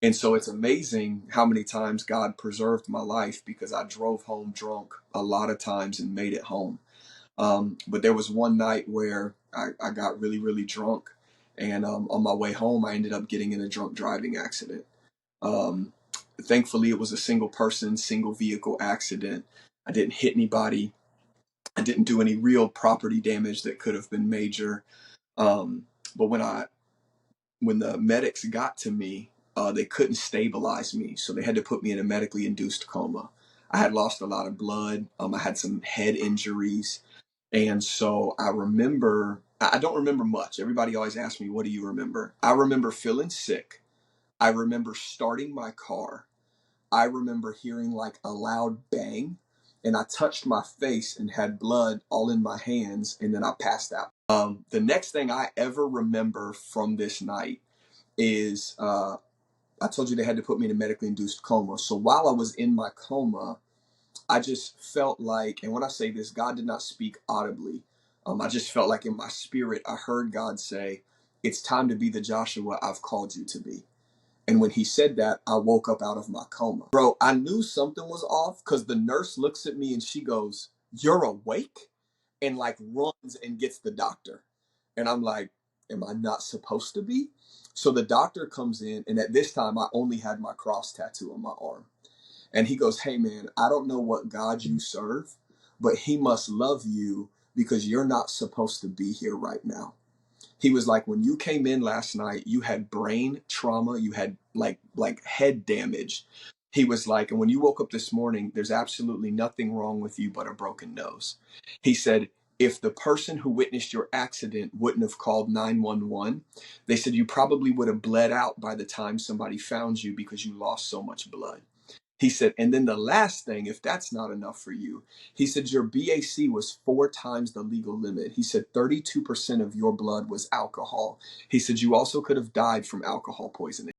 And so it's amazing how many times God preserved my life because I drove home drunk a lot of times and made it home. But there was one night where I got really, really drunk. And on my way home, I ended up getting in a drunk driving accident. Um, Thankfully, it was a single person, single vehicle accident. I didn't hit anybody. I didn't do any real property damage that could have been major. Um, but when the medics got to me, they couldn't stabilize me, so they had to put me in a medically induced coma. I had lost a lot of blood. I had some head injuries, and so I remember. I don't remember much. Everybody always asks me, "What do you remember?" I remember feeling sick. I remember starting my car. I remember hearing like a loud bang, and I touched my face and had blood all in my hands, and then I passed out. The next thing I ever remember from this night is I told you they had to put me in a medically induced coma. So while I was in my coma, I just felt like, and when I say this, God did not speak audibly. I just felt like in my spirit, I heard God say, "It's time to be the Joshua I've called you to be." And when he said that, I woke up out of my coma. Bro, I knew something was off because the nurse looks at me and she goes, "You're awake?" And like runs and gets the doctor. And I'm like, "Am I not supposed to be?" So the doctor comes in, and at this time, I only had my cross tattoo on my arm. And he goes, "Hey, man, I don't know what God you serve, but he must love you because you're not supposed to be here right now." He was like, "When you came in last night, you had brain trauma, you had like head damage." He was like, "And when you woke up this morning, there's absolutely nothing wrong with you but a broken nose." He said, "If the person who witnessed your accident wouldn't have called 911, they said you probably would have bled out by the time somebody found you because you lost so much blood." He said, "And then the last thing, if that's not enough for you," he said, "your BAC was 4 times the legal limit." He said, "32% of your blood was alcohol." He said, "You also could have died from alcohol poisoning."